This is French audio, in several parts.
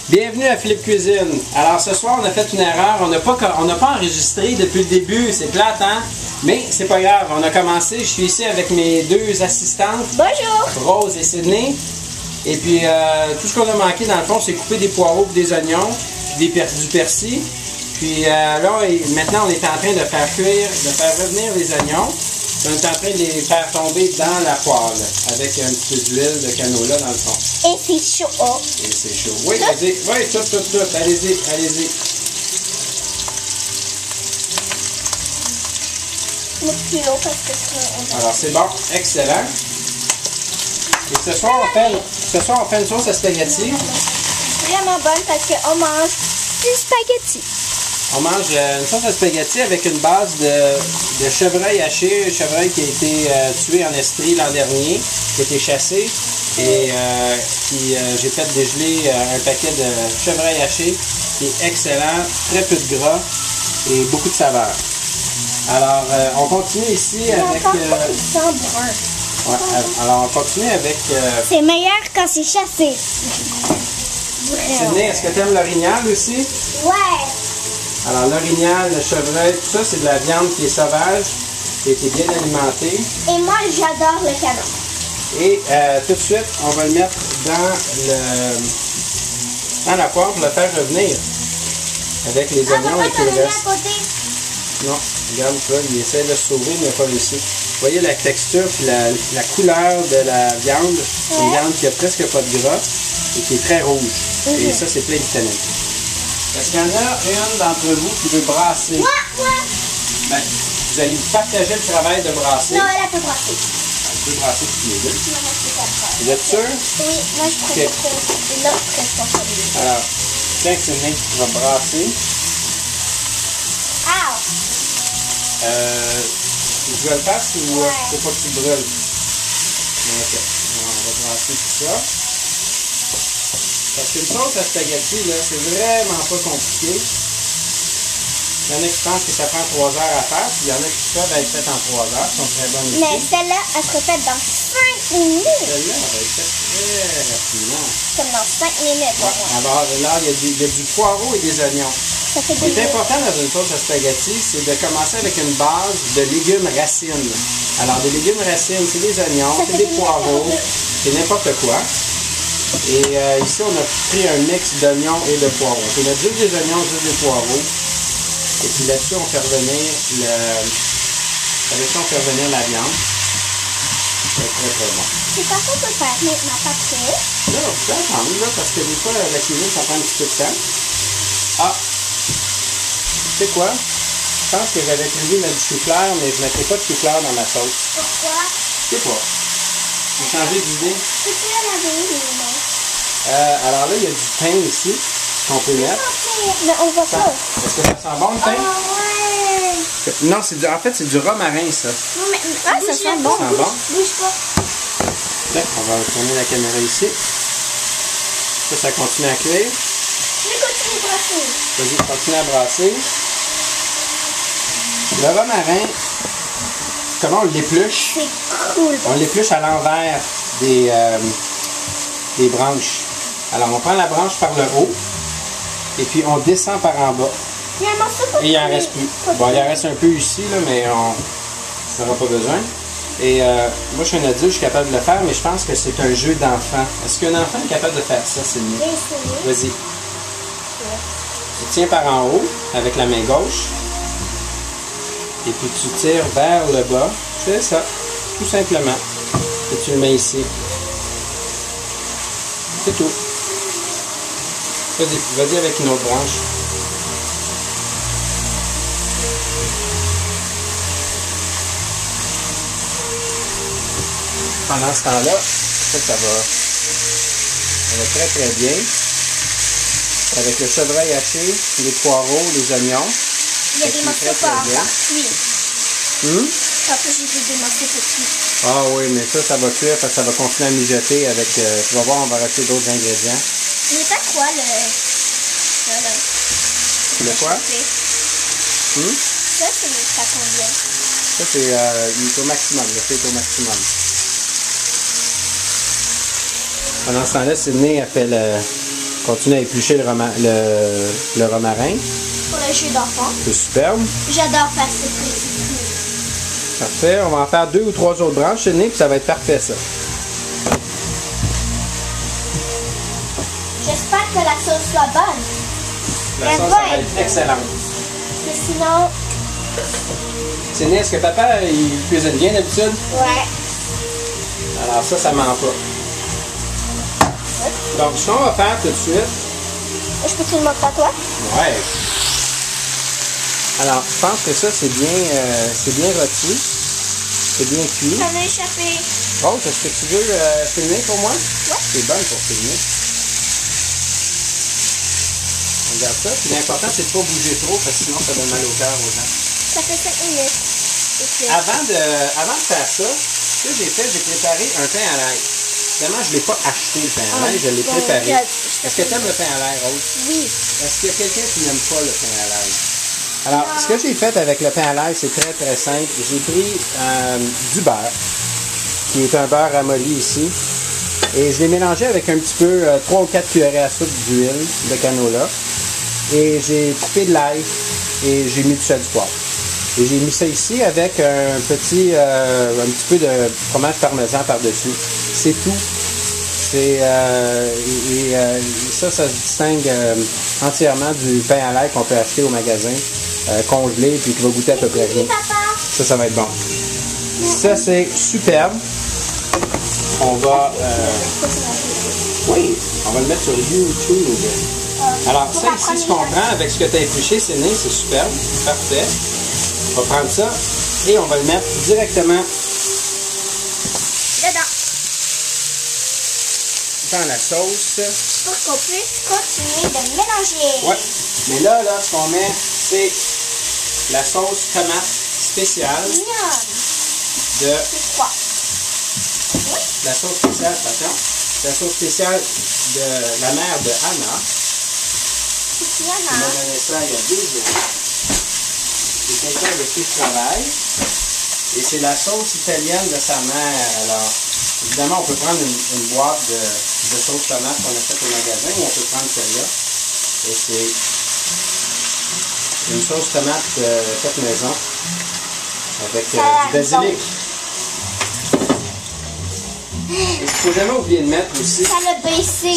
Bienvenue à Philippe Cuisine. Alors ce soir, on a fait une erreur. On n'a pas enregistré depuis le début. C'est plate, hein? Mais c'est pas grave. On a commencé. Je suis ici avec mes deux assistantes. Bonjour! Rose et Sydney. Et puis, tout ce qu'on a manqué, dans le fond, c'est couper des poireaux et des oignons, puis du persil. Puis là, maintenant, on est en train de faire cuire, de faire revenir les oignons. On est en train de les faire tomber dans la poêle avec un petit peu d'huile de canola dans le fond. Et c'est chaud. Oh. Et c'est chaud. Oui, vas-y. Oui, tout. Allez-y, allez-y. Le plus haut parce que Alors, c'est bon. Excellent. Et ce soir, on fait une sauce à spaghetti. Vraiment bonne parce qu'on mange du spaghetti. On mange une sauce à spaghetti avec une base de chevreuil haché, un chevreuil qui a été tué en Estrie l'an dernier, qui a été chassé. Et j'ai fait dégeler un paquet de chevreuil haché qui est excellent, très peu de gras et beaucoup de saveur. Alors, on continue ici avec... Ouais, alors, on continue avec... C'est meilleur quand c'est chassé. Sydney, est-ce que tu aimes l'orignal aussi? Ouais. Alors, l'orignal, le chevreuil, tout ça, c'est de la viande qui est sauvage, qui a été bien alimentée. Et moi, j'adore le canon. Et tout de suite, on va le mettre dans la poêle pour le faire revenir. Avec les oignons et tout le reste. Non, regarde, tu vois, il essaie de se sauver, mais il n'a pas réussi. Vous voyez la texture et la couleur de la viande. C'est une viande qui a presque pas de gras et qui est très rouge. Et ça, c'est plein de vitamines. Est-ce qu'il y en a une d'entre vous qui veut brasser? Moi! Ben, vous allez partager le travail de brasser. Non, elle peut brasser. Elle peut brasser tous les deux. Vous Vous êtes sûr? Oui, moi je prends une autre responsabilité. Alors, tiens, Sydney, tu vas brasser. Tu veux le faire ou faut pas que tu brûles? Ok. Alors, on va brasser tout ça. Parce qu'une sauce à spaghetti, là, c'est vraiment pas compliqué. Il y en a qui pensent que ça prend 3 heures à faire, puis il y en a qui peuvent être faites en 3 heures, qui sont très bonnes aussi. Mais celle-là, elle serait faite dans 5 minutes. Celle-là, elle va être faite très rapidement. Comme dans 5 minutes. Ouais. Alors là, il y a du poireau et des oignons. Ça fait Ce qui est important dans une sauce à spaghetti, c'est de commencer avec une base de légumes racines. Alors, des légumes racines, c'est des oignons, c'est des poireaux, c'est n'importe quoi. Et ici, on a pris un mix d'oignons et de poireaux. On a juste des oignons, juste des poireaux. Et puis là-dessus, on fait revenir la viande. C'est très, très bon. C'est pas ça qu'on peut faire maintenant, pas prêt. Là, on peut attendre, là, parce que des fois, la cuisine, ça prend un petit peu de temps. Ah! Tu sais quoi? Je pense que j'avais prévu mettre du chou clair, mais je ne mettrai pas de chou clair dans ma sauce. Pourquoi? Je sais pas. J'ai changé d'idée. Peux-tu laver les mains? Alors là, il y a du thym ici qu'on peut mettre. Mais on voit pas. Est-ce que ça sent bon le thym? Ouais. Non, en fait, c'est du romarin, ça. Non, mais ça sent bon. Ça sent bon? Bouge pas. Là, on va tourner la caméra ici. Ça continue à cuire. Je vais continuer de brasser. Vas-y, continue à brasser. Le romarin, comment on l'épluche? C'est cool. On l'épluche à l'envers des branches. Alors, on prend la branche par le haut et puis on descend par en bas. Il y a un morceau Et il en reste plus. Bon, il en reste un peu ici, là, mais on n'aura pas besoin. Et moi, je suis un adulte, je suis capable de le faire, mais je pense que c'est un jeu d'enfant. Est-ce qu'un enfant est capable de faire ça, c'est mieux? Vas-y. Tu tiens par en haut avec la main gauche. Et puis tu tires vers le bas. Tu fais ça, tout simplement. Et tu le mets ici. C'est tout. Vas-y avec une autre branche. Pendant ce temps-là, ça va très très bien. Avec le chevreuil haché, les poireaux, les oignons. Il y a des morceaux pas encore cuits. Après, j'ai des morceaux petits. Ah oui, mais ça va cuire parce que ça va continuer à mijoter avec... tu vas voir, on va rajouter d'autres ingrédients. Mais pas quoi Le quoi? Ça, c'est ça combien? Ça, c'est il est au maximum. Le feu est au maximum. Pendant ce temps-là, Sydney a fait Continue à éplucher le romarin. Pour le jus d'enfant. C'est superbe. J'adore faire ce petit. Parfait. On va en faire 2 ou 3 autres branches, Sydney, puis ça va être parfait, ça. J'espère que la sauce soit bonne. La sauce va être excellente. Mais sinon... Sydney, est-ce que papa, il cuisine bien d'habitude? Ouais. Alors ça ment pas. Donc, ce qu'on va faire tout de suite... Je peux te le montrer à toi? Ouais. Alors, je pense que ça, c'est bien rôti. C'est bien cuit. Ça va échapper. Rose, est-ce que tu veux filmer pour moi? Ouais. C'est bonne pour filmer. On regarde ça. Puis l'important, c'est de ne pas bouger trop, parce que sinon, ça donne mal au cœur aux gens. Ça fait 5 minutes. Avant de faire ça, ce que j'ai fait, j'ai préparé un pain à l'ail. Évidemment, je ne l'ai pas acheté, le pain à l'ail, je l'ai préparé. Est-ce que tu aimes le pain à l'ail, Rose? Oui. Est-ce qu'il y a quelqu'un qui n'aime pas le pain à l'ail? Alors, ce que j'ai fait avec le pain à l'ail, c'est très très simple. J'ai pris du beurre, qui est un beurre ramolli ici, et je l'ai mélangé avec un petit peu, 3 ou 4 cuillerées à soupe d'huile de canola, et j'ai coupé de l'ail, et j'ai mis du sel, du poivre. Et j'ai mis ça ici avec un petit peu de fromage parmesan par-dessus. C'est tout. Ça se distingue entièrement du pain à l'ail qu'on peut acheter au magasin, congelé, puis qui va goûter à peu près rien. Ça va être bon. Ça, c'est superbe. On va... oui, on va le mettre sur YouTube. Alors, ça ici, ce qu'on prend avec ce que tu as épluché, c'est superbe. Parfait. On va prendre ça et on va le mettre directement dans la sauce. Pour qu'on puisse continuer de mélanger. Ouais. Mais là, ce qu'on met, c'est la sauce tomate spéciale de... C'est quoi? Oui. La sauce spéciale, attention. La sauce spéciale de la mère de Anna. C'est qui, Elle Anna? m'a donné ça il y a 2 jours. C'est quelqu'un avec qui je travaille. Et c'est la sauce italienne de sa mère. Alors, évidemment, on peut prendre une boîte de sauce tomate qu'on achète au magasin ou on peut prendre celle-là. Et c'est une sauce tomate faite maison avec du basilic. Et il ne faut jamais oublier de mettre aussi, Ça l'a baissé.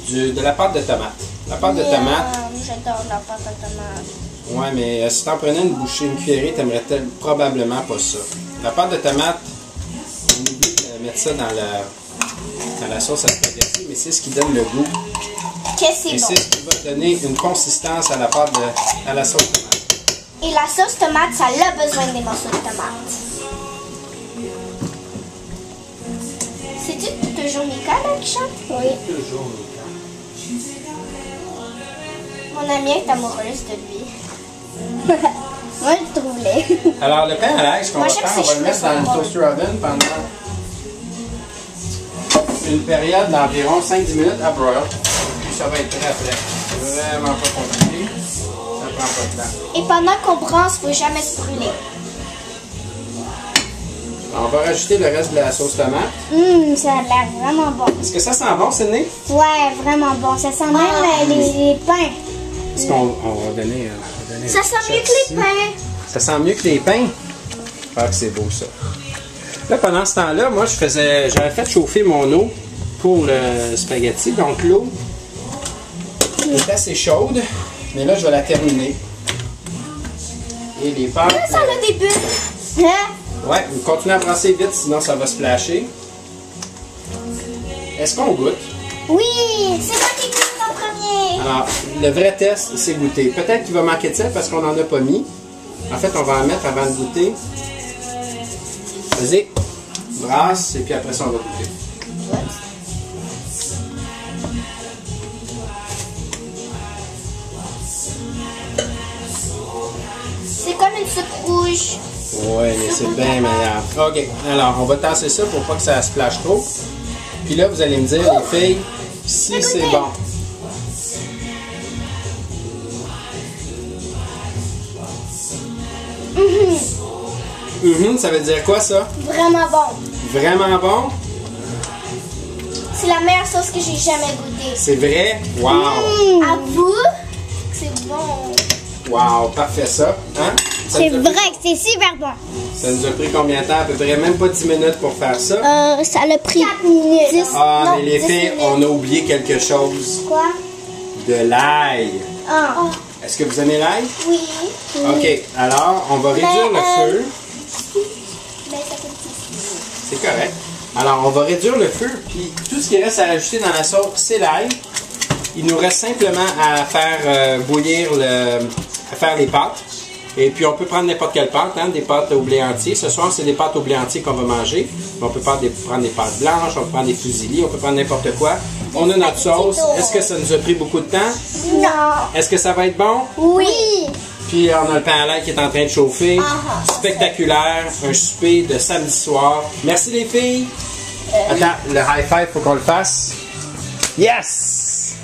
c'est de la pâte de tomate. La pâte de tomate. J'adore la pâte de tomate. Ouais, mais si t'en prenais une bouchée, une cuillerée, t'aimerais probablement pas ça. La pâte de tomate, on oublie de mettre ça dans la sauce à spaghetti, mais c'est ce qui donne le goût. Que c'est Et bon. c'est ce qui va donner une consistance à à la sauce tomate. Et la sauce tomate, ça a besoin des morceaux de tomate. C'est-tu toujours Mika là qui chante? Oui. Toujours Mon amie est amoureuse de lui. Moi, je trouve laid. Alors, le pain à l'ail, ce qu'on Moi, va j'aime faire, on ses va le cheveux mettre dans le sont toaster oven pendant une période d'environ 5-10 minutes à broil. Puis ça va être très après. C'est vraiment pas compliqué. Ça prend pas de temps. Et pendant qu'on bronze, il ne faut jamais se brûler. On va rajouter le reste de la sauce tomate. Ça a l'air vraiment bon. Est-ce que ça sent bon, Sydney? Ouais, vraiment bon. Ça sent même les pains. Est-ce qu'on va donner... Ça sent mieux que les pains. Ça sent mieux que les pains? Ah, que c'est beau, ça. Là, pendant ce temps-là, moi, j'avais fait chauffer mon eau pour le spaghetti. Donc, l'eau est assez chaude. Mais là, je vais la terminer. Et les pâtes... Ça a des bulles. Hein? Ouais, vous continuez à brasser vite, sinon ça va splasher. Est-ce qu'on goûte? Oui, c'est moi qui goûte en premier. Alors, le vrai test, c'est goûter. Peut-être qu'il va manquer de sel parce qu'on n'en a pas mis. En fait, on va en mettre avant de goûter. Vas-y, brasse, et puis après ça, on va goûter. C'est comme une soupe rouge. Oui, mais c'est bien meilleur. OK, alors, on va tasser ça pour pas que ça splash trop. Puis là, vous allez me dire, les filles, si c'est bon. Ça veut dire quoi, ça? Vraiment bon. Vraiment bon? C'est la meilleure sauce que j'ai jamais goûtée. C'est vrai? Wow! Avoue, c'est bon. Wow, parfait ça. Hein? C'est vrai que c'est super bon. Ça nous a pris combien de temps? À peu près même pas 10 minutes pour faire ça. Ça l'a pris 4 minutes. 10. Ah, non, mais les 10 filles, minutes. on a oublié quelque chose. Quoi? De l'ail. Ah. Est-ce que vous aimez l'ail? Oui. OK. Alors, on va réduire le feu. Mais ça fait petit. C'est correct. Alors, on va réduire le feu. Puis, tout ce qui reste à rajouter dans la sauce, c'est l'ail. Il nous reste simplement à faire bouillir à faire les pâtes. Et puis, on peut prendre n'importe quelle pâte, hein, des pâtes au blé entier. Ce soir, c'est des pâtes au blé entier qu'on va manger. On peut prendre des pâtes blanches, on peut prendre des fusillis, on peut prendre n'importe quoi. On a notre sauce. Est-ce que ça nous a pris beaucoup de temps? Non. Est-ce que ça va être bon? Oui. Puis, on a le pain à l'ail qui est en train de chauffer. Spectaculaire. Un souper de samedi soir. Merci les filles. Attends, le high five, faut qu'on le fasse. Yes!